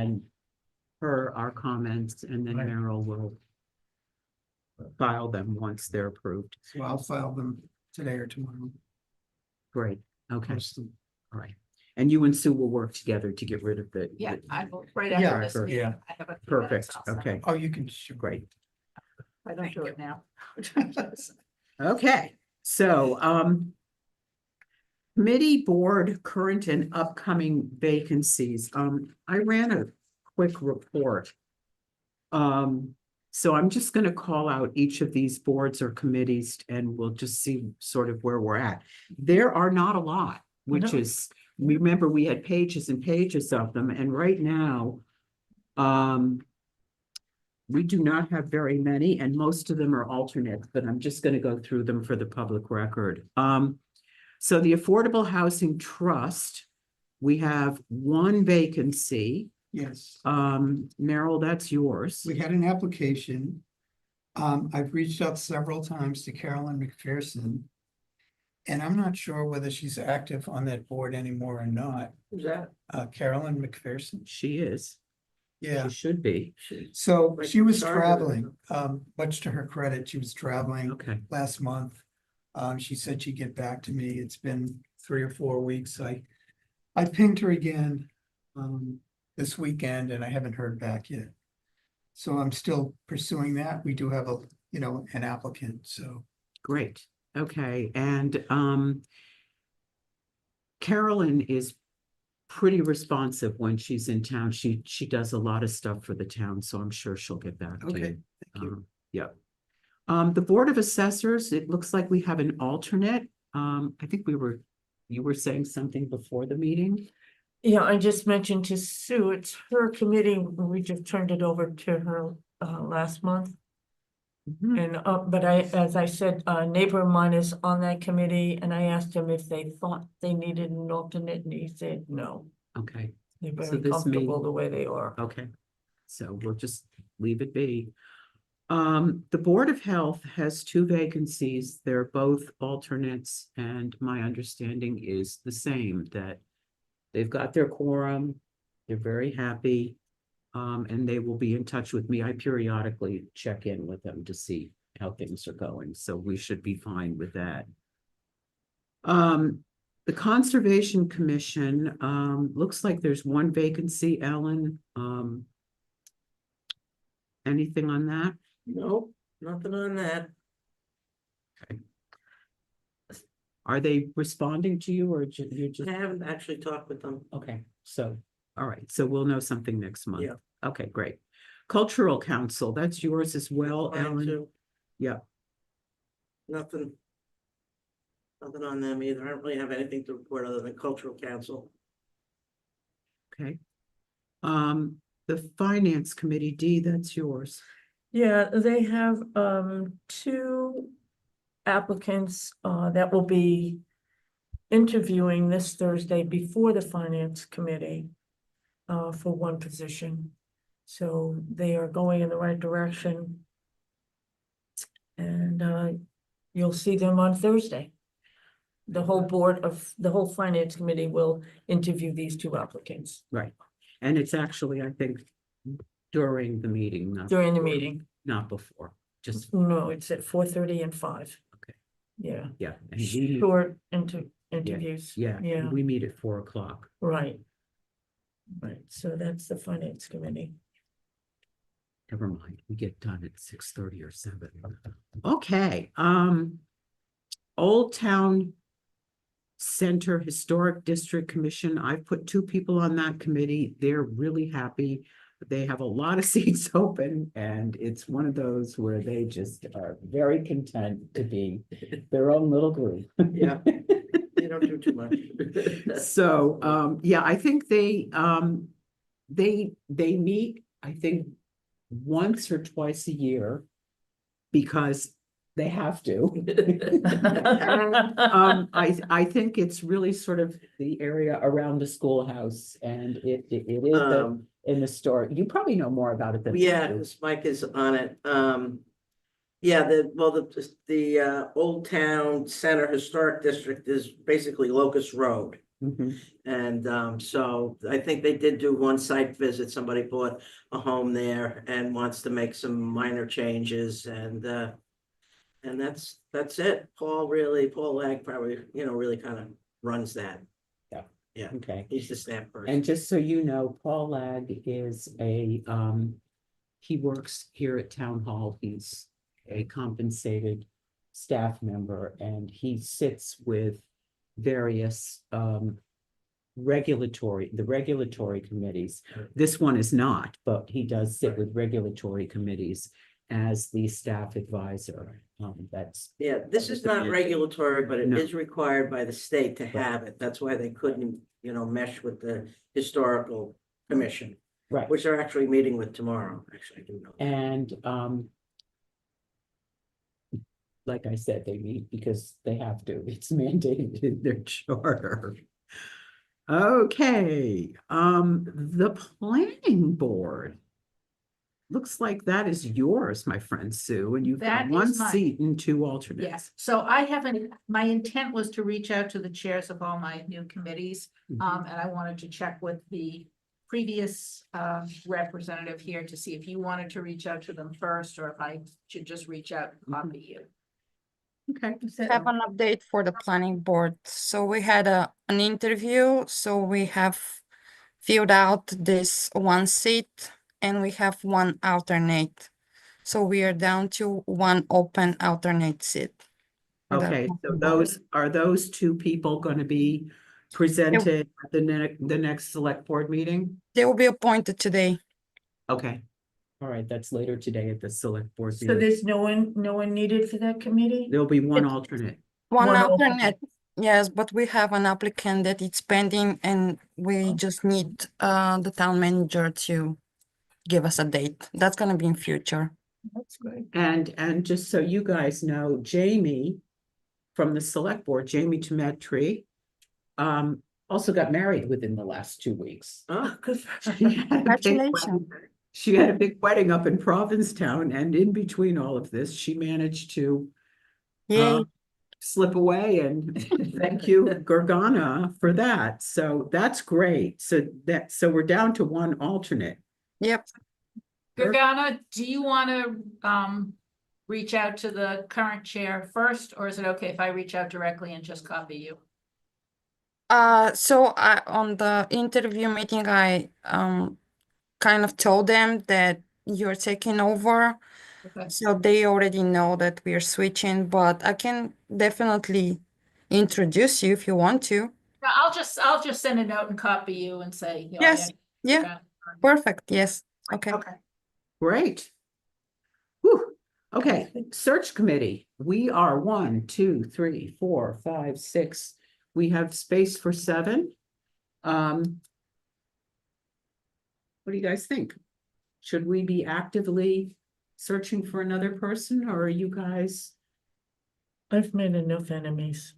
and our comments, and then Right. Merrill will file them once they're approved. So I'll file them today or tomorrow. Great, okay, Post them. all right. And you and Sue will work together to get rid of the. Yeah, the- I will, right Yeah, after this meeting. yeah. I have a few Perfect, minutes also. okay, Oh, you can. shoot. great. I don't do it now. Okay, so, committee board current and upcoming vacancies. I ran a quick report. So I'm just gonna call out each of these boards or committees and we'll just see sort of where we're at. There are not a lot, which No. is, remember, we had pages and pages of them, and right now, we do not have very many, and most of them are alternates, but I'm just gonna go through them for the public record. So the Affordable Housing Trust, we have one vacancy. Yes, Merrill, that's yours. we had an application. I've reached out several times to Carolyn McPherson. And I'm not sure whether she's active on that board anymore or not. Who's that? Carolyn McPherson, She is. yeah. She should be. So Like she was charter. traveling, much to her credit, she was traveling Okay, last month. She said she'd get back to me. It's been 3 or 4 weeks. I pinged her again this weekend and I haven't heard back yet. So I'm still pursuing that. We do have an applicant, so. great. Okay, and Carolyn is pretty responsive when she's in town. She does a lot of stuff for the town, so I'm sure she'll get back to Okay, you. thank you. Yep. The Board of Assessors, it looks like we have an alternate. I think you were saying something before the meeting. Yeah, I just mentioned to Sue, it's her committee, we just turned it over to her last month. Mhm. And but as I said, a neighbor of mine is on that committee and I asked him if they thought they needed an alternate and he said no. Okay, They're So very this comfortable mean- the way they are. okay. So we'll just leave it be. The Board of Health has 2 vacancies. They're both alternates, and my understanding is the same, that they've got their quorum, they're very happy, and they will be in touch with me. I periodically check in with them to see how things are going, so we should be fine with that. The Conservation Commission, looks like there's 1 vacancy, Ellen. Anything on that? Nope, nothing on that. Are they responding to you or you're just, I haven't actually talked with them. okay, so, all right, so we'll know something next month. Yeah. Okay, great. Cultural Council, that's yours as well, Mine Ellen? too. Yeah, Nothing. Nothing on them either. I don't really have anything to report other than cultural council. okay. The Finance Committee, D, that's yours. Yeah, they have 2 applicants that will be interviewing this Thursday before the Finance Committee for 1 position. So they are going in the right direction. And you'll see them on Thursday. The whole Finance Committee will interview these 2 applicants Right, and it's actually, I think, during the meeting, during the meeting. not before, just, No, it's at 4:30 and 5. Okay. Yeah, yeah. And we, short interviews. yeah, Yeah, we meet at 4 o'clock. right. Right, so that's the Finance Committee. Never mind, we get done at 6:30 or 7. Okay, Old Town Center Historic District Commission, I've put 2 people on that committee. They're really happy. They have a lot of seats open, and it's one of those where they just are very content to be their own little group. Yeah. You don't do too much. So, yeah, I think they meet, I think, once or twice a year because they have to. I think it's really sort of the area around the schoolhouse, and it is in the store. You probably know more about it than I Yeah, do. because Mike is on it. Yeah, the Old Town Center Historic District is basically Locust Road. Mhm. And so I think they did do one site visit. Somebody bought a home there and wants to make some minor changes and that's it. Paul Lag probably, really kind of runs that. Yeah, Okay. he's the staff person. And just so you know, Paul Lag is he works here at Town Hall. He's a compensated staff member and he sits with various regulatory committees. This one is not, but he does sit with regulatory committees as the staff advisor. That's Yeah, this is not regulatory, but it No. is required by the state to have it. That's why they couldn't, mesh with the historical commission, right. which they're actually meeting with tomorrow. Actually, I do know. And like I said, they meet because they have to. It's mandated in their charter. Okay, the planning board. Looks like that is yours, my friend Sue, and you've got That one is mine. seat and two alternates. Yes, so I haven't, my intent was to reach out to the chairs of all my new committees. Mhm. And I wanted to check with the previous representative here to see if you wanted to reach out to them first, or if I should just reach out and copy you. Okay, Have an update for the planning board. So we had an interview, so we have filled out this one seat and we have one alternate. So we are down to one open alternate seat. for the okay, so planning board. are those two people gonna be presented at the next select board meeting? They will be appointed today. Okay, all right, that's later today at the select board So meeting. there's no one needed for that committee? There'll be one It- alternate. One One alternate, yes, but we have an applicant that it's pending and we just need the town manager to give us a date. That's gonna be in future. That's great. And just so you guys know, Jamie from the select board, Jamie Tometry, also got married within the last 2 weeks. Oh, Good for She her. had a big Congratulations. wedding- She had a big wedding up in Provincetown, and in between all of this, she managed to Yay, slip away, and thank you, Gergana, for that. So that's great. So we're down to one alternate. yep. Gergana, do you want to reach out to the current chair first, or is it okay if I reach out directly and just copy you? So on the interview meeting, I kind of told them that you're taking over. Okay. So they already know that we are switching, but I can definitely introduce you if you want to. No, I'll just send a note and copy you and say, Yes, yeah, Gergana. perfect, yes, okay. Okay. Great. Whew. Okay, search committee. We are 1, 2, 3, 4, 5, 6. We have space for 7. What do you guys think? Should we be actively searching for another person, or are you guys? I've made enough enemies.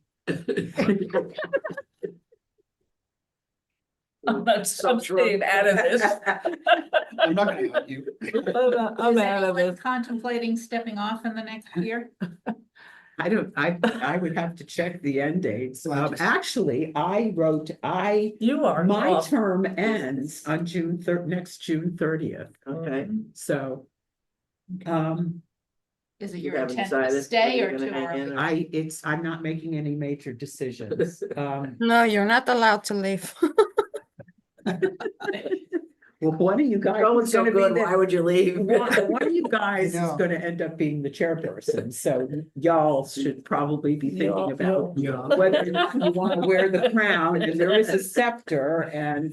I'm staying out of this. I'm not gonna help you. I'm Is out of anyone it. contemplating stepping off in the next year? I would have to check the end dates. Well, I just- Actually, You are. my off. term ends on next June 30th. okay. So, Is it You your haven't intent to decided stay whether or you're to? gonna hang in or- I'm not making any major decisions. No, you're not allowed to leave. Well, one of you guys Going is so gonna be good, why the, would you leave? one of you guys is know. gonna end up being the chairperson, so y'all should probably be thinking Y'all- about Yeah. whether or not you want to wear the crown, and there is a scepter, and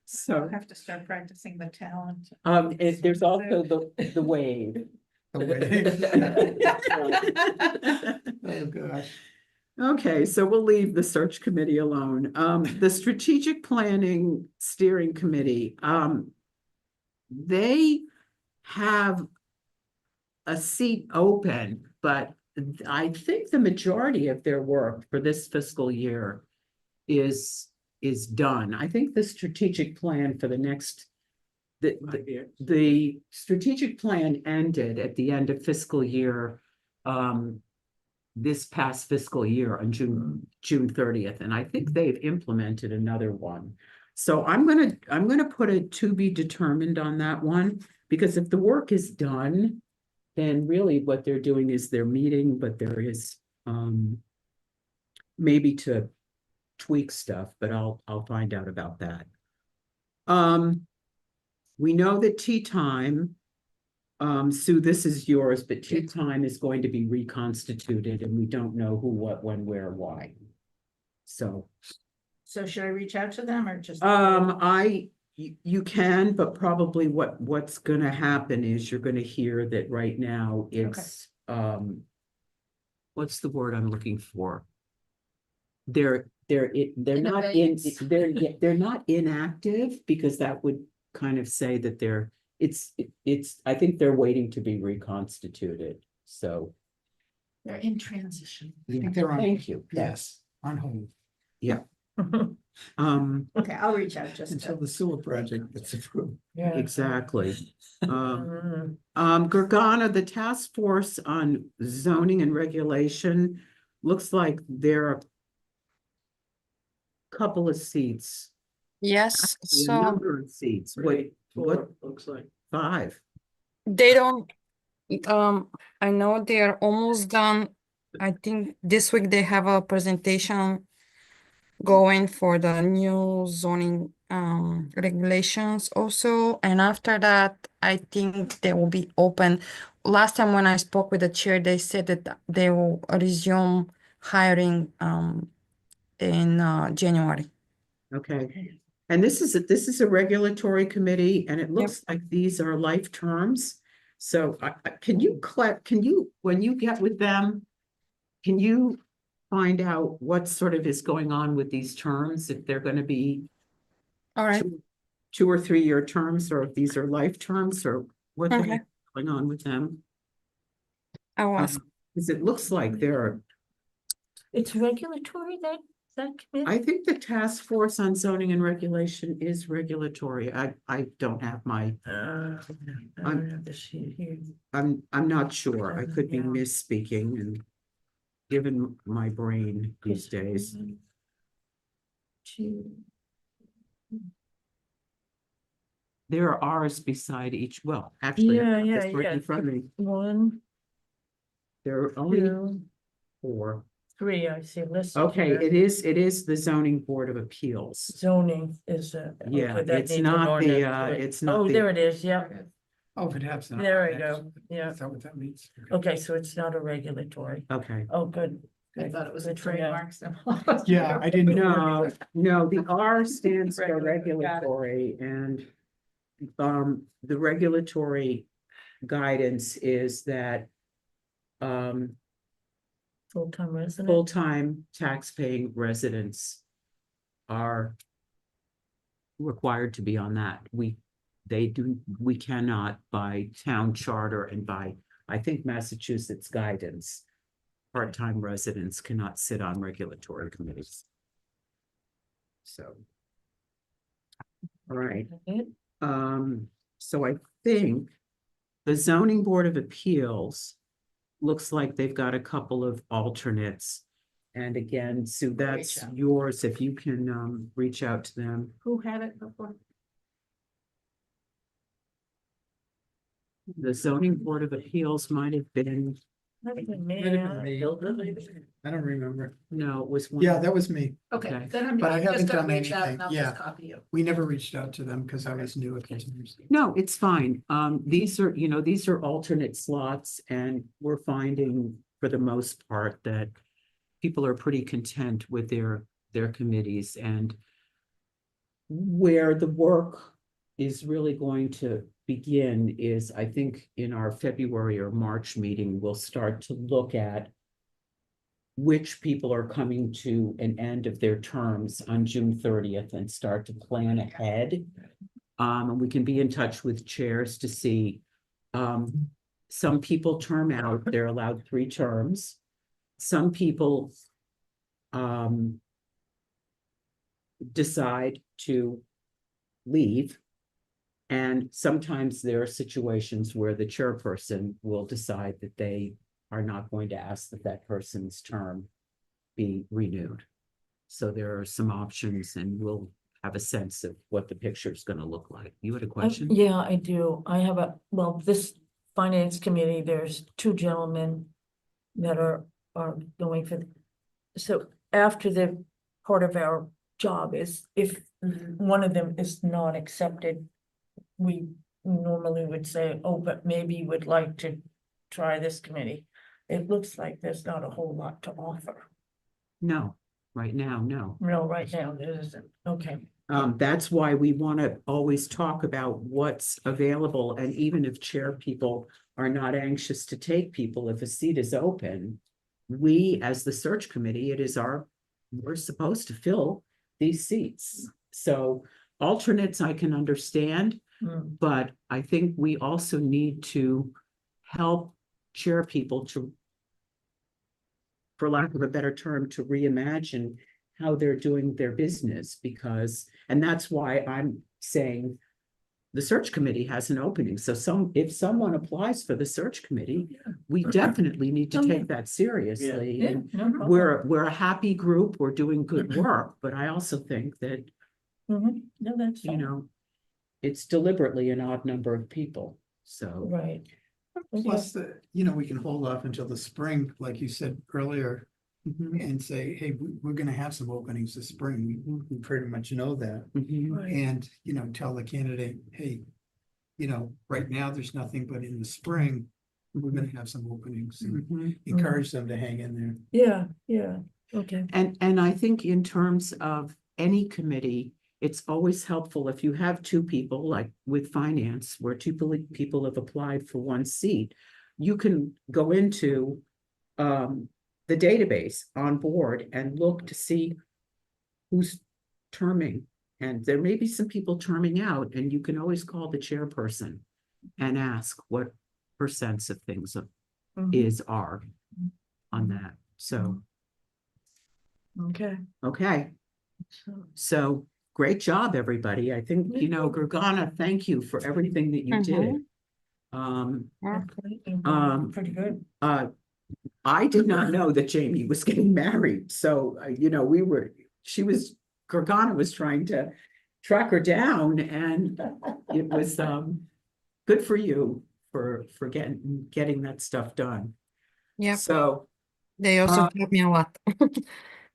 so, have to start practicing the talent. there's also the wave. Oh, gosh. Okay, so we'll leave the search committee alone. The strategic planning steering committee, they have a seat open, but I think the majority of their work for this fiscal year is done. I think the strategic plan for the next, the strategic plan ended at the end of fiscal year this past fiscal year on June 30th, and I think they've implemented another one. So I'm gonna put a to be determined on that one, because if the work is done, then really what they're doing is they're meeting, but there is maybe to tweak stuff, but I'll find out about that. We know that tea time, Sue, this is yours, but tea time is going to be reconstituted and we don't know who, what, when, where, why. So, So should I reach out to them or just? you can, but probably what's gonna happen is you're gonna hear that right now it's, what's the word I'm looking for? They're not in, abeyance. they're not inactive, because that would kind of say that I think they're waiting to be reconstituted, so. They're in transition. I think they're on. Thank you. Yes, on hold Okay, I'll reach out just until to. the sewer project gets approved. Yeah. exactly. Mm. Gergana, the task force on zoning and regulation, looks like there are a couple of seats, Yes, a so number of seats. Wait, what, Looks like. 5? they don't, I know they're almost done. I think this week they have a presentation going for the new zoning regulations also, and after that, I think they will be open. Last time when I spoke with the chair, they said that they will resume hiring in January. Okay. And this is a regulatory committee, and it looks like these are life terms. So can you when you get with them, can you find out what sort of is going on with these terms, if they're gonna be All right. 2 or 3 year terms, or if these are life terms, or what the Okay. heck is going on with them? I was. Because it looks like there are, It's regulatory, that committee? I think the task force on zoning and regulation is regulatory. I don't have my, I don't have the sheet here. I'm not sure. I could be Yeah. misspeaking, and given my brain these days. There are R's beside each, well, actually, Yeah, I've got this yeah, right yeah. in front of me. 1, There are only 2, 4. 3, I see listed Okay, here. it is the zoning board of appeals. Zoning is Yeah, okay, that it's needs an not the, ordinance to it. it's not Oh, the- there it is, yeah. Oh, if it has. an There we ordinance, go, yeah. Is that what that means? Okay, so it's not a regulatory. Okay. Oh, good. I good, thought it was a good to know. trademark symbol. Yeah, I didn't. No, the R stands for Regulatory, got it. regulatory, and the regulatory guidance is that Full-time resident. full-time tax-paying residents are required to be on that. We cannot by town charter and by, I think, Massachusetts guidance, part-time residents cannot sit on regulatory committees. So. All right, so I think the zoning board of appeals looks like they've got a couple of alternates. And again, Sue, that's Reach out. yours, if you can reach out to them. Who had it before? The zoning board of appeals might have been, Might have been Might have been me, me. Hilda. I don't remember. no, it was one. Yeah, that was me. Okay, Okay. then I'm But I I'm haven't just gonna done reach out and I'll anything, just yeah. copy you. We never reached out to them because I was new at the time. No, it's fine. These are alternate slots, and we're finding for the most part that people are pretty content with their committees, and where the work is really going to begin is, I think, in our February or March meeting, we'll start to look at which people are coming to an end of their terms on June 30th and start to plan ahead. And we can be in touch with chairs to see, some people term out, they're allowed 3 terms. Some people decide to leave. And sometimes there are situations where the chairperson will decide that they are not going to ask that that person's term be renewed. So there are some options and we'll have a sense of what the picture is going to look like. You had a question? Yeah, I do. I have well, this finance committee, there's two gentlemen that are going for. So after the part of our job is if one of them is not accepted, we normally would say, oh, but maybe would like to try this committee. It looks like there's not a whole lot to offer. No, right now, no. No, right now, there isn't. Okay. That's why we want to always talk about what's available, and even if chair people are not anxious to take people, if a seat is open, we, as the search committee, we're supposed to fill these seats. So alternates I can understand, but I think we also need to help chair people to, for lack of a better term, to reimagine how they're doing their business, because, and that's why I'm saying the search committee has an opening. So if someone applies for the search committee, we definitely need to take that seriously. Yeah, And no problem. we're a happy group, we're doing good work, but I also think that, No, that's you fine. know, it's deliberately an odd number of people, so. Right. Plus we can hold off until the spring, like you said earlier, Mhm, and say, hey, we're gonna have some openings this spring. We pretty much know that. mhm. Right. And, tell the candidate, hey, right now, there's nothing, but in the spring, we're gonna have some openings. And Mhm. encourage them to hang in there. Yeah, okay. And I think in terms of any committee, it's always helpful if you have two people, like with finance, where two people have applied for one seat, you can go into the database on board and look to see who's terming. And there may be some people terming out, and you can always call the chairperson and ask what her sense of things are on that. So, Okay. okay. So, So great job, everybody. I think, Gergana, thank you for everything that you did. Yeah. Pretty good. I did not know that Jamie was getting married. So, Gergana was trying to track her down, and it was good for you for getting that stuff done. Yep. So, They also helped me a lot.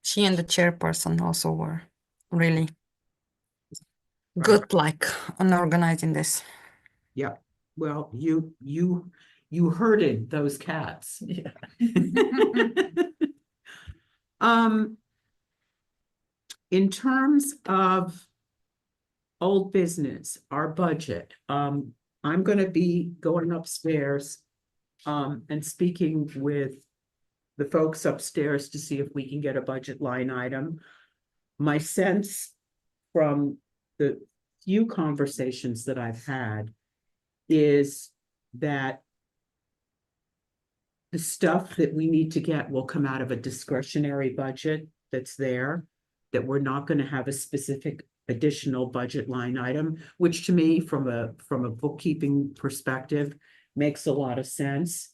She and the chairperson also were really good, like on organizing this. yeah, well, you herded those cats. Yeah. In terms of old business, our budget, I'm gonna be going upstairs and speaking with the folks upstairs to see if we can get a budget line item. My sense from the few conversations that I've had is that the stuff that we need to get will come out of a discretionary budget that's there, that we're not going to have a specific additional budget line item, which to me, from a bookkeeping perspective, makes a lot of sense.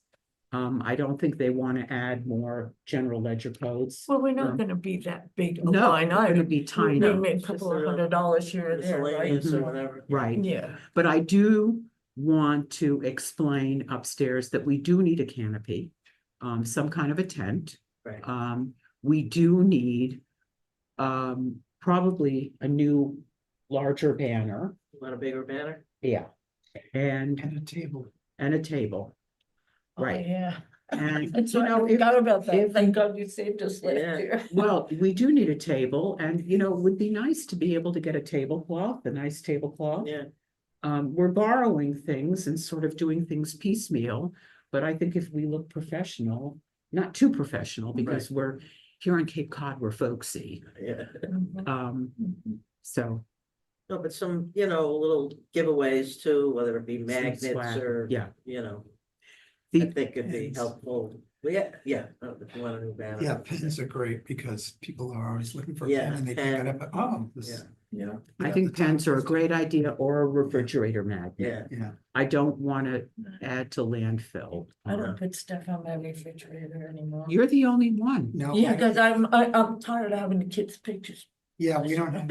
I don't think they want to add more general ledger codes. Well, we're not gonna be that big a No, line we're going to item. be We tiny, made a Just couple of a $100 here or there, right? miscellaneous or whatever. right? Yeah. But I do want to explain upstairs that we do need a canopy, some kind of a tent. Right. We do need probably a new larger banner. Want a bigger banner? Yeah. And And a table. a table. Oh, Right. yeah. And That's you right, know, I forgot about that. if- Thank God you saved us last Yeah. year. well, we do need a table, and it would be nice to be able to get a tablecloth, a nice tablecloth. Yeah, We're borrowing things and sort of doing things piecemeal, but I think if we look professional, not too professional, because we're here in Cape Cod, we're folksy. yeah. So. No, but some, little giveaways too, whether it be some magnets swag, or, yeah. I think it'd be pens. helpful. Well, yeah, if you want a new banner. Yeah, pens are great because people are always looking for a Yeah, pen and they pick it pen. up. Oh, this Yeah. Yeah. I think pens are a great idea or a refrigerator magnet. Yeah. Yeah, I don't want to add to landfill. I don't put stuff on my refrigerator anymore. You're the only one. no. Yeah, I don't- because I'm tired of having the kids' pictures. Yeah, we don't have,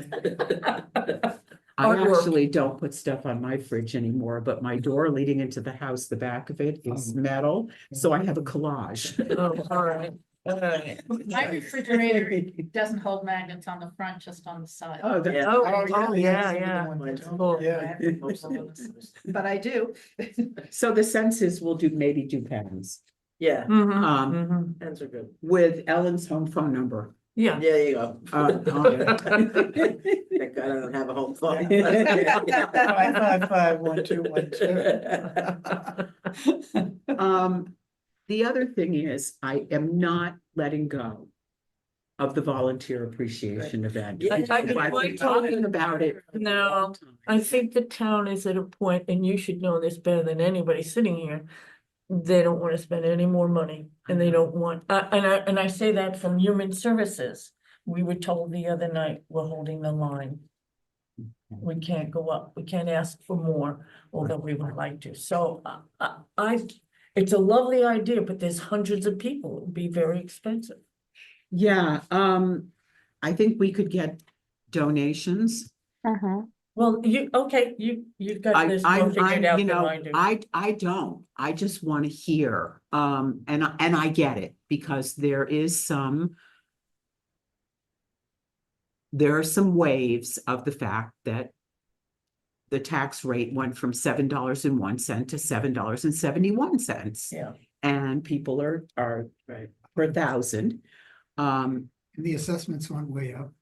I Artwork. actually don't put stuff on my fridge anymore, but my door leading into the house, the back of it is metal, so I have a collage. Oh, all right. All right. My refrigerator doesn't hold magnets on the front, just on the side. Oh, that, Yeah. Oh, yeah, yeah, yeah. mine's Cool. yeah. But I do. so the sense is we'll maybe do pens, Yeah, Mhm, Um, mhm. pens are good. with Ellen's home phone number. Yeah. There you go. On it. Thank God I don't have a home phone. 555-1212. The other thing is, I am not letting go of the volunteer appreciation event. Yeah. I've been talking about it. No, I think the town is at a point, and you should know this better than anybody sitting here. They don't want to spend any more money and they don't want, and I say that from human services. We were told the other night, we're holding the line. We can't go up, we can't ask for more, although we would like to. So it's a lovely idea, but there's hundreds of people. It would be very expensive. Yeah, I think we could get donations. Well, you've got this more figured out than I do. I don't, I just want to hear, and I get it, because there are some waves of the fact that the tax rate went from $7.01 to $7.71. Yeah. And people are Right. per thousand. The assessments went way up,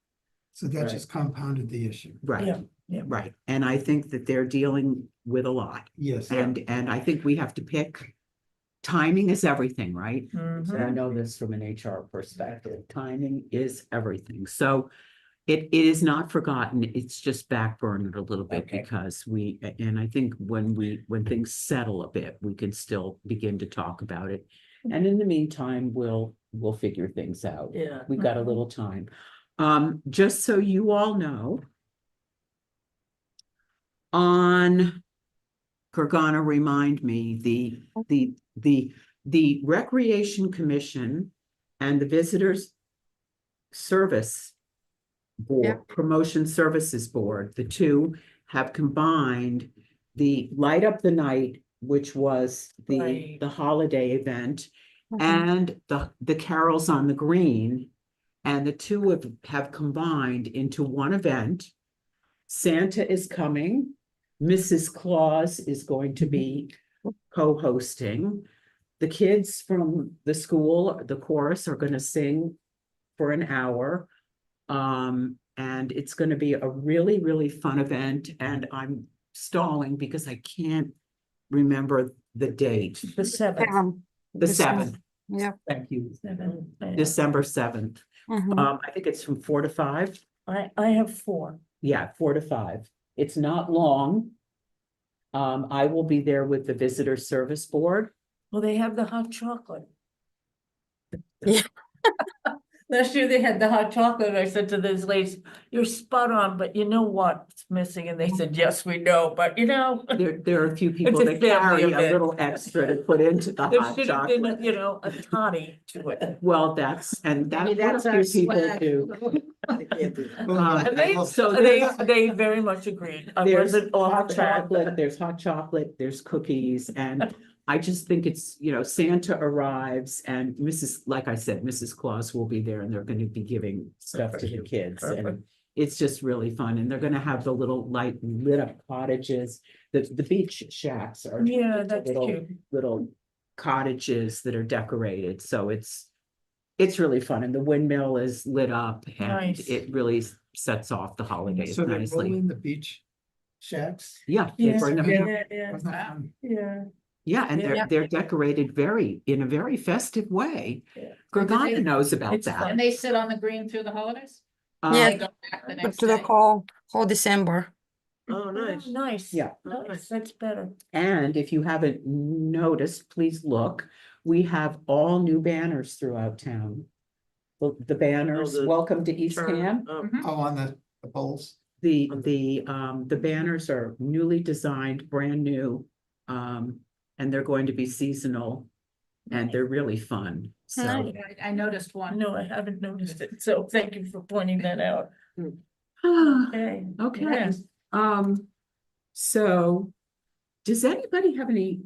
so that Right. just compounded the issue. Right, Yeah. right. And I think that they're dealing with a lot. Yes. And I think we have to pick, timing is everything, right? Mhm. And I know this from an HR perspective, timing is everything. So it is not forgotten, it's just backburnered a little bit Okay. because and I think when things settle a bit, we can still begin to talk about it. And in the meantime, we'll figure things out. Yeah. We've got a little time. Just so you all know, on Gergana, remind me, the Recreation Commission and the Visitors Service Board, Promotion Services Board, the two have combined the Light Up the Night, which was Right. the holiday event, and the Carols on the Green, and the two have combined into one event. Santa is coming. Mrs. Claus is going to be co-hosting. The kids from the school, the chorus, are going to sing for an hour. And it's going to be a really, really fun event. And I'm stalling because I can't remember the date. The seventh. The 7th. Yeah. Thank you. Yeah. December 7th. I think it's from 4 to 5. I have 4. Yeah, 4 to 5. It's not long. I will be there with the Visitor Service Board. Well, they have the hot chocolate. Yeah. Last year they had the hot chocolate, and I said to those ladies, you're spot on, but you know what's missing? And they said, yes, we know, but you know. There are a few people a that family carry a event. little extra to put into the There hot should have been, chocolate. a toddy to it. Well, that's Maybe what that's a our few people swag. do. I can't do that. And they, So they very much agreed. I There's wasn't off hot track. chocolate, there's hot chocolate, there's cookies, and I just think it's, Santa arrives and like I said, Mrs. Claus will be there and they're gonna be giving stuff to the kids. And Perfect. it's just really fun. And they're gonna have the little light lit up cottages, the beach shacks are Yeah, that's little, cute. little cottages that are decorated. So it's really fun. And the windmill is lit up and Nice. it really sets off the holidays So they're nicely. rolling the beach shacks. Yeah, they Yeah, bring them in. yeah, Wasn't that fun? yeah. Yeah, and Yeah. they're decorated in a very festive way. Yeah. Gergana knows about It's that. fun. And they sit on the green through the holidays? Yeah. They go back the next To the day? whole December. Oh, nice. Nice. Yeah. Nice, that's better. And if you haven't noticed, please look, we have all new banners throughout town. The banners, Oh, the welcome to East Turn Cam. up. Mhm. Oh, on the poles. the banners are newly designed, brand new. And they're going to be seasonal and they're really fun. So, Nice. I noticed one. No, I haven't noticed it, so thank you for pointing that out. Okay. okay, yes. so does anybody have any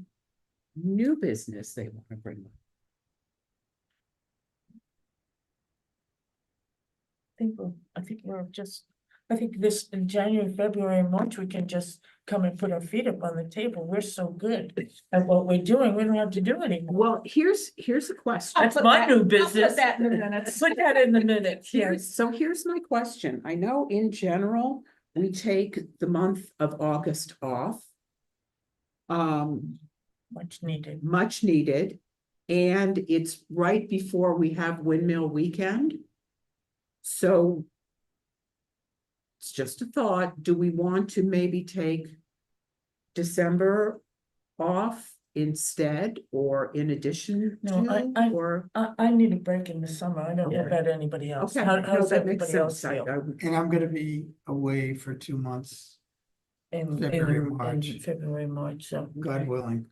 new business they want to bring up? I think we're just, I think this in January, February, and March, we can just come and put our feet up on the table. We're so good at what we're doing. We don't have to do anymore. Well, here's a question. That's my new I'll business. put that in the minutes. Put that in the minutes, yes. So here's my question. I know in general, we take the month of August off. Much needed. Much needed. And it's right before we have Windmill Weekend. So it's just a thought. Do we want to maybe take December off instead or in addition No, to, I- or? I need a break in the summer. I don't know Okay. about anybody else. Okay, How no, does that makes everybody else sense. feel? And I'm gonna be away for 2 months, February, March. February, March, so. God willing,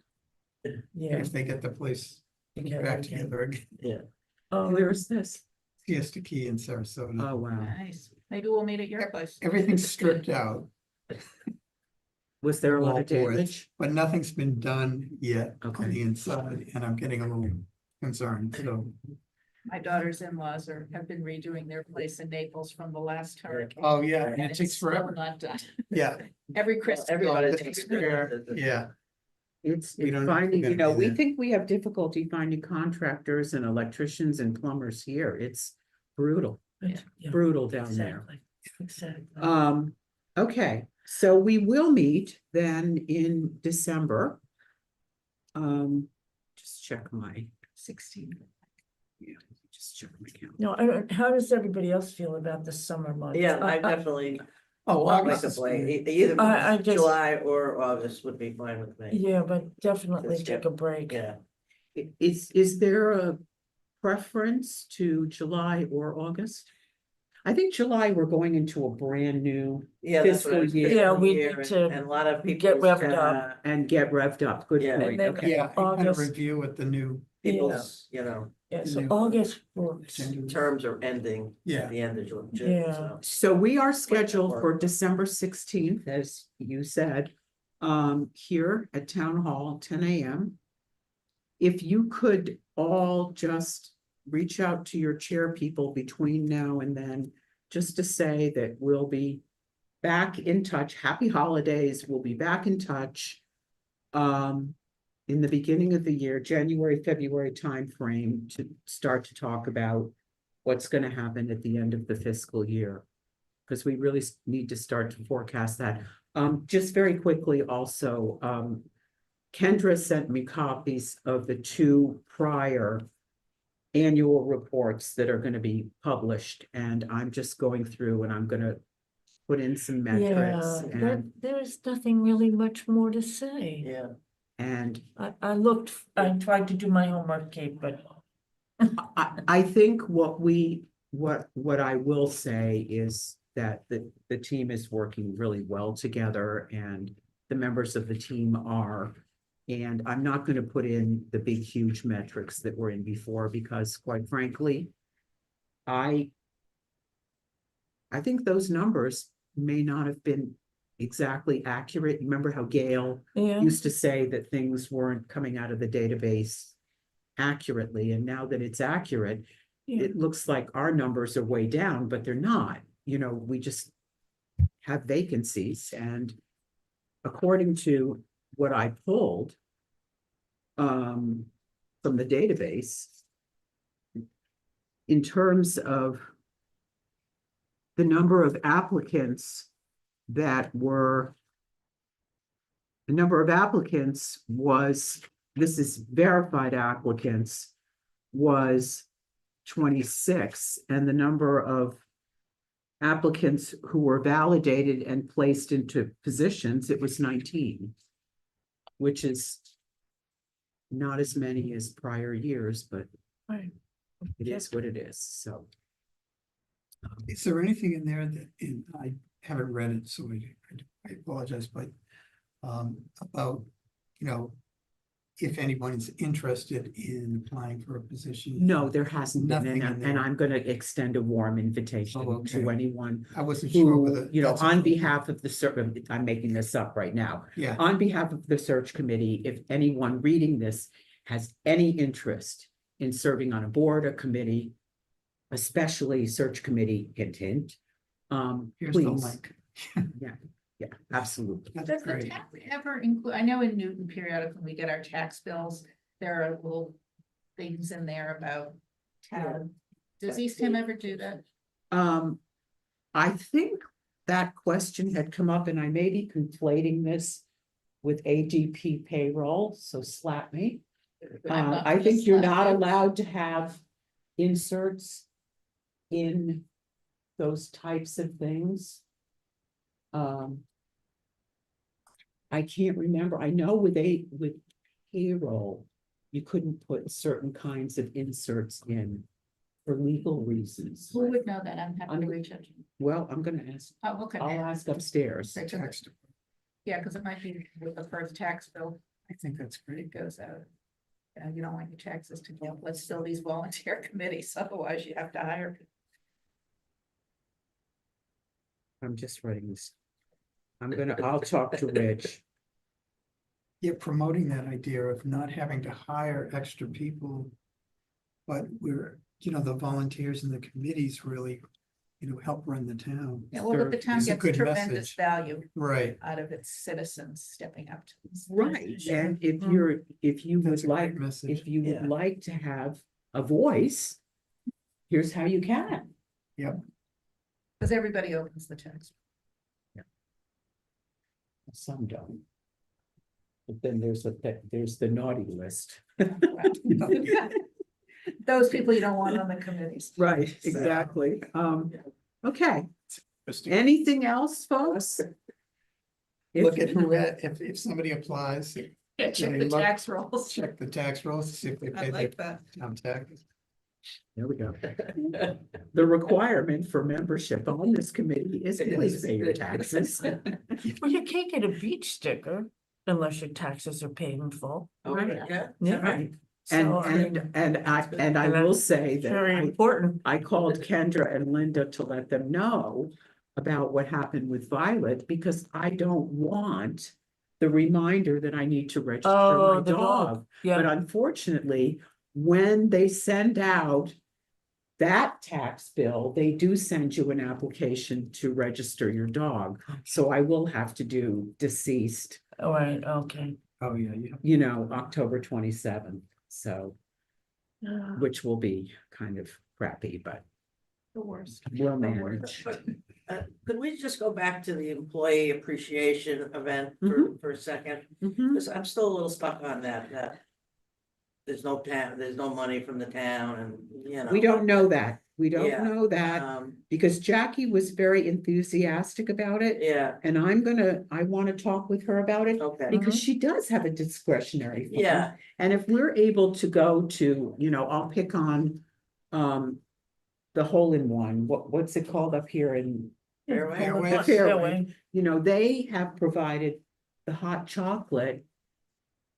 Yeah. if they get the place together back again. together again. Where's this? Siesta Key in Sarasota. Oh, wow. Nice. Maybe we'll meet at your place. Everything's stripped out, Was there a lot Wall of boards. damage? but nothing's been done yet on Okay. the inside, and I'm getting a little concerned, so. My daughter's in-laws have been redoing their place in Naples from the last hurricane. Oh, yeah, and it it's takes still forever. Not done. Yeah, Every Christmas. Everybody this takes is fair. it. Yeah, It's We don't know if we're finding, gonna you know, be we there. think we have difficulty finding contractors and electricians and plumbers here. It's brutal, Yeah, brutal down there. exactly. Okay, so we will meet then in December. Just check my 16. Yeah, just check my calendar. No, I don't, how does everybody else feel about the summer months? Yeah, I definitely oh, like August to is play, fine. either I just- July or August would be fine with me. Yeah, but definitely Let's take get- a break. Yeah, Is there a preference to July or August? I think July, we're going into a brand new yeah, that's what I was. Fiscal year. Yeah, we year, need to and a lot of get people. revved up. and get revved up. Good Yeah. point. And then- Okay. Yeah, I kind of August. review with the new, People's, you know, Yeah, so Yeah. August works. terms are ending yeah, at the end of June, Yeah. so. So we are scheduled for work. December 16th, as you said, here at Town Hall, 10 a.m. If you could all just reach out to your chair people between now and then, just to say that we'll be back in touch. Happy holidays. We'll be back in touch. In the beginning of the year, January, February timeframe, to start to talk about what's going to happen at the end of the fiscal year. Because we really need to start to forecast that. Just very quickly also, Kendra sent me copies of the 2 prior annual reports that are going to be published, and I'm just going through and I'm going to put in some metrics Yeah, that, there's nothing really much more to say. Yeah, and I tried to do my homework, Kate, but I think what I will say is that the team is working really well together and the members of the team are. And I'm not going to put in the big, huge metrics that were in before because quite frankly, I think those numbers may not have been exactly accurate. Remember how Gail yeah, used to say that things weren't coming out of the database accurately, and now that it's accurate, yeah. it looks like our numbers are way down, but they're not. You know, we just have vacancies, and according to what I pulled from the database, in terms of the number of applicants was, this is verified applicants, was 26, and the number of applicants who were validated and placed into positions, it was 19, which is not as many as prior years, but Right. it is what it is, so. is there anything in there that I haven't read it, so I apologize, but about, you know, if anyone is interested in applying for a position. No, there hasn't been, Nothing in and there. I'm gonna extend a warm invitation Oh, to okay. anyone I wasn't sure who, whether. you know, that's on okay. behalf of the I'm making this up right now. Yeah, On behalf of the search committee, if anyone reading this has any interest in serving on a board or committee, especially search committee, hint, hint, here's the please. link. Yeah, absolutely. That's Does the great. town ever include, I know in Newton periodically, when we get our tax bills, there are little things in there about town. Does Eastham ever do that? I think that question had come up, and I may be conflating this with ADP payroll, so slap me. I'm not I gonna think you're slap not you. allowed to have inserts in those types of things. I can't remember. I know with payroll, you couldn't put certain kinds of inserts in for legal reasons. Who would know that? I'm happy to I'm- reach out to you. Well, I'm gonna ask, Oh, okay. I'll ask upstairs. Right, so- Text. Yeah, because it might be with the first tax bill, I think that's great. it goes out. You don't want your taxes to go, let's fill these volunteer committees, otherwise you have to hire people. I'm just writing this. I'll talk to Rich. Yeah, promoting that idea of not having to hire extra people. But we're, you know, the volunteers and the committees really, you know, help run the town. Yeah, well, but the town It's a gets good tremendous message. value Right, out of its citizens stepping up to this. Right, and if you that's would a great like, message. if you Yeah. would like to have a voice, here's how you can. Because everybody opens the tax. Some don't. But then there's the naughty list. Those people you don't want on the committees. Right, exactly. Okay, anything else, folks? Look at who, if somebody applies, Yeah, check Yeah, the look- tax rolls. check the tax rolls, see if they I pay like their that. town taxes. There we go. The requirement for membership on this committee is please pay your taxes. Well, you can't get a beach sticker unless your taxes are paid in full. Right. Yeah. Yeah. Right. So, I mean, And I And will that's say that very important. I called Kendra and Linda to let them know about what happened with Violet, because I don't want the reminder that I need to register Oh, my the dog. dog. But Yeah, unfortunately, when they send out that tax bill, they do send you an application to register your dog. So I will have to do deceased, all right, okay. Oh, yeah, yeah. you know, October 27th. So, which will be kind of crappy, but The worst. we'll manage. Could we just go back to the employee appreciation event for a second? Mhm. Because I'm still a little stuck on that there's no money from the town and, you know. We don't know that. We Yeah, don't know that because Jackie was very enthusiastic about it. Yeah, And I want to talk with her about it okay, because she does have a discretionary fund. yeah, And if we're able to go to, you know, I'll pick on the hole-in-one, what's it called up here in, Fairway. Fairway. The Fairway. Fairway. you know, they have provided the hot chocolate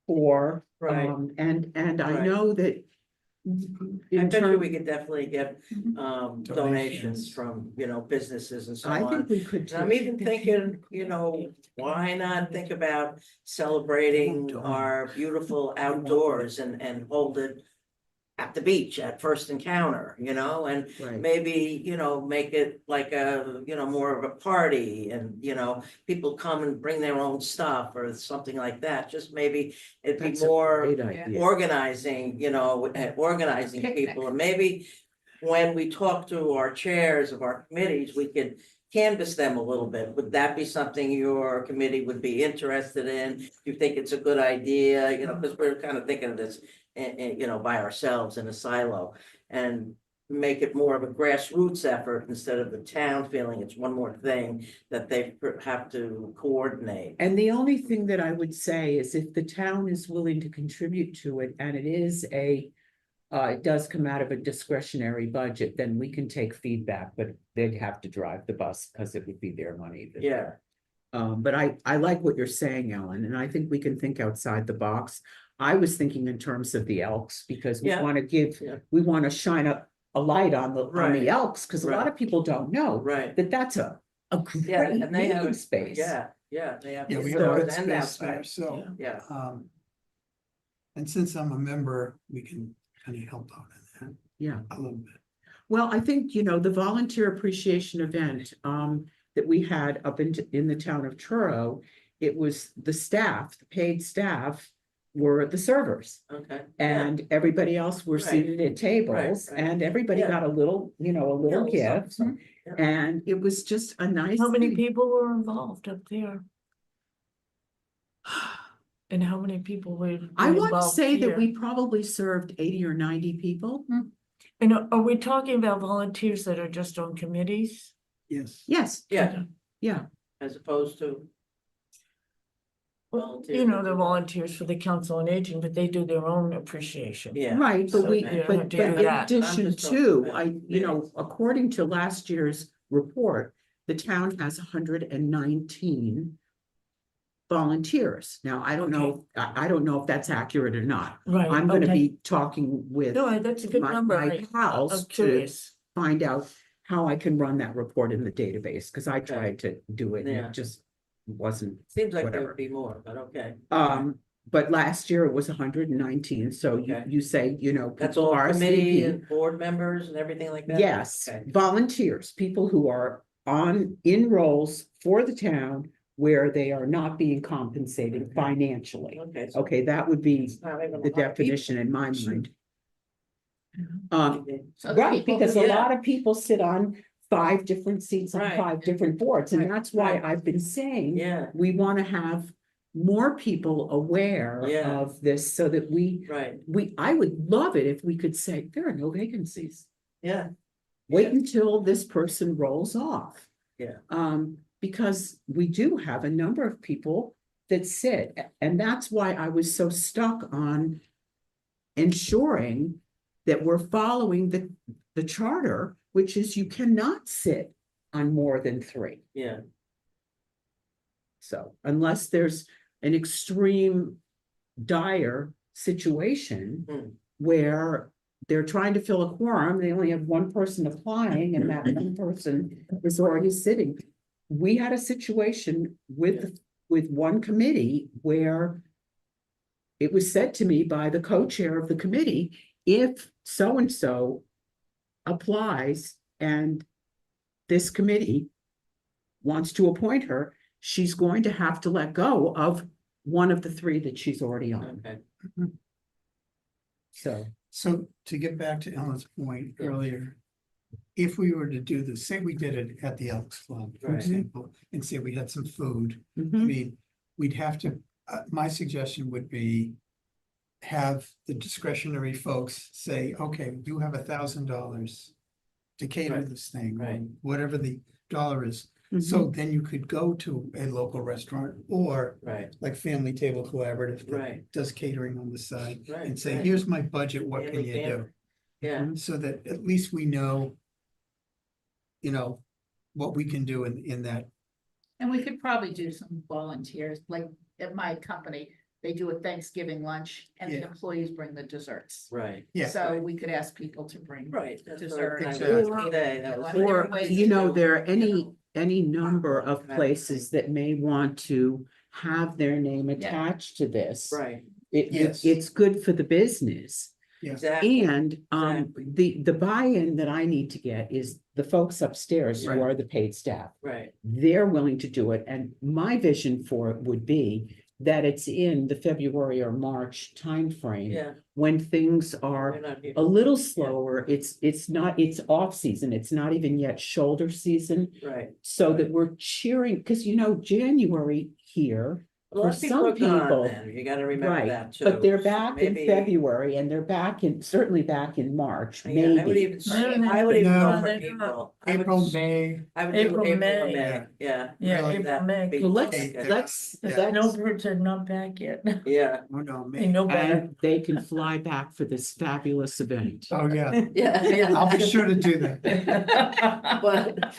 for, Right. and I Right. know that I in bet you term- we could definitely get donations Donations. from, you know, businesses and so I on. think we could. And I'm too. even thinking, you know, why not think about celebrating our beautiful outdoors and hold it at the beach at First Encounter, you know, and Right. maybe, you know, make it like a, you know, more of a party and, you know, people come and bring their own stuff or something like that. Just maybe it'd be That's a more great idea. organizing, you know, organizing Picnic. people. And maybe when we talk to our chairs of our committees, we could canvass them a little bit. Would that be something your committee would be interested in? You think it's a good idea, you know, because we're kind of thinking of this, you know, by ourselves in a silo and make it more of a grassroots effort instead of the town feeling it's one more thing that they have to coordinate. And the only thing that I would say is if the town is willing to contribute to it and it is a it does come out of a discretionary budget, then we can take feedback, but they'd have to drive the bus because it would be their money. Yeah, But I like what you're saying, Ellen, and I think we can think outside the box. I was thinking in terms of the Elks, because we Yeah. want to give, Yeah. we want to shine a light on the Right. Elks, because a lot Right. of people don't know right. that that's a Yeah, great and they have, meeting space. yeah, they have. Yeah, we So- have good indoors and space there, outside. so, Yeah, and since I'm a member, we can kind of help out in Yeah. that a little bit. Well, I think, the volunteer appreciation event, that we had up in the town of Truro, it was the staff, the paid staff were the servers. okay. Yeah. And everybody else were Right. seated at tables, right. and everybody Yeah. got a little, a little Yeah, gift. something, yeah. And it was just a nice. How many thing. people were involved up there? And how many people were? I want to involved say that here? we probably served 80 or 90 people. And are we talking about volunteers that are just on committees? Yes. Yes, Yeah, yeah, as opposed to, Well, Volunteers that the do that. volunteers for the Council on Aging, but they do their own appreciation. yeah. right, but So we, you don't but have to but do in that. addition I'm just talking to, about according to last year's report, the town has 119 volunteers. Now, I don't know, I don't know if that's accurate or not. Right, I'm gonna okay. be talking with No, that's a good my number. pals I'm to curious. find out how I can run that report in the database, because I Okay. tried to do it and Yeah. it just wasn't. Seems like there Whatever. would be more, but okay. But last year it was 119, so Okay. you say, That's people all committee RSVP. and board members and everything like that? Yes, Okay. volunteers, people who are in roles for the town where they are not being compensated financially. Okay. so Okay, that would be it's not even a lot the of people. definition in my mind. So the Right, people because who- a yeah. lot of people sit on 5 different seats on Right. 5 different boards, and Right, that's why right. I've been saying. Yeah, We want to have more people aware Yeah. of this so that right, I would love it if we could say, there are no vacancies. yeah, Wait Yeah. until this person rolls off. Yeah. Because we do have a number of people that sit, and that's why I was so stuck on ensuring that we're following the charter, which is you cannot sit on more than 3. yeah, So unless there's an extreme dire situation Hmm. where they're trying to fill a quorum, they only have one person applying and that one person is already sitting. We had a situation with one committee where it was said to me by the co-chair of the committee, if so-and-so applies and this committee wants to appoint her, she's going to have to let go of one of the 3 that she's already on. okay, So to get back to Ellen's point Yeah. earlier, if we were to do this, say we did it at the Elks Club, for Right. example, and say we had some food, I Mhm. mean, we'd have to, my suggestion would be have the discretionary folks say, okay, you have $1,000 to cater Right. this thing, or Right. whatever the dollar is. Mhm. So then you could go to a local restaurant or right, like Family Table Collaborative that Right. does catering on the side right. and say, right. here's my budget, what can Family you do? dinner. Yeah, So that at least we know, what we can do in that. And we could probably do some volunteers, like at my company, they do a Thanksgiving lunch and the Yeah. employees bring the desserts. right, Yeah. So we could ask people to bring. right. That's what I Dessert. was Exactly. gonna say, that was- Or- Or, different ways to there are do, any number of Exactly. places that may want to have their name Yeah. attached to this. Right, Yes. It's good for the business. exactly, And Exactly. the buy-in that I need to get is the folks upstairs who Right. are the paid staff. right, They're willing to do it, and my vision for it would be that it's in the February or March timeframe. yeah. When things They're are not here. a little slower, it's off season, it's not even yet shoulder season. Right, So that we're cheering, because January here A lot of For people some are gone people, then, you gotta remember right, that too. but they're So back in maybe- February and they're back in, certainly back in March, Yeah, I would maybe. even say, No, I would even no, go for they're people. not. I would April, s- May, I would do April, April May. or May, yeah. Yeah, Really? April, That May. be- So let's, Okay. let's, Yeah. let's, Snowbirds are not back yet. Yeah, oh no, They May. know better. and they can fly back for this fabulous event. Oh, yeah, yeah. I'll be sure to do that. But,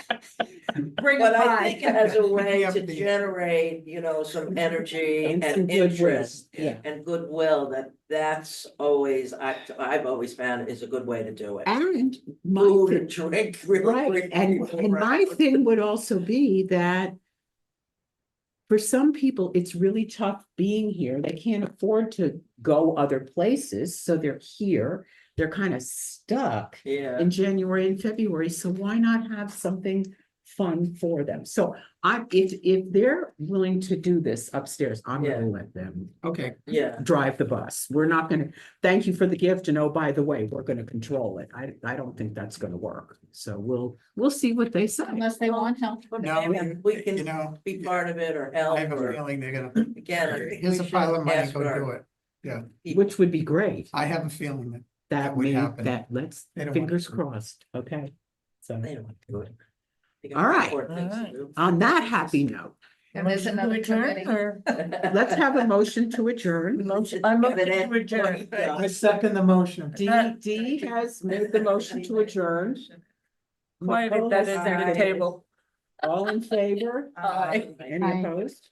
Bring but a I pie. think as a way Yeah, to the- generate, some energy And and some goodwill, interest yeah. and goodwill, that's always, I've always found is a good way to do it. And my Food thing, and drink, really right, bring and, people and my around. thing would also be that for some people, it's really tough being here. They can't afford to go other places, so they're here. They're kind of stuck Yeah, in January and February, so why not have something fun for them? So if they're willing to do this upstairs, I'm Yeah. gonna let them Okay, yeah, drive the bus. We're not gonna, thank you for the gift, and oh, by the way, we're gonna control it. I don't think that's gonna work. So we'll see what they say. Unless they want help. no, maybe we you can know, be part of it or I help have a or, feeling they're gonna, again, I think here's we a pile of should money, ask go do our it. Yeah, people. Which would be great. I have a feeling that, That that would may, happen. that, let's, They don't want fingers to. crossed, okay? So, They don't want to do it. They got All right. important things to All right. do. on that happy note, And there's Motion to another adjourn, committee. or- let's have a motion to adjourn. Motion, I motion But to then- adjourn. I second the motion. D has made the motion to adjourn. Quiet Nicole that has is at the seconded. table. All in favor? Aye. Any Aye. opposed?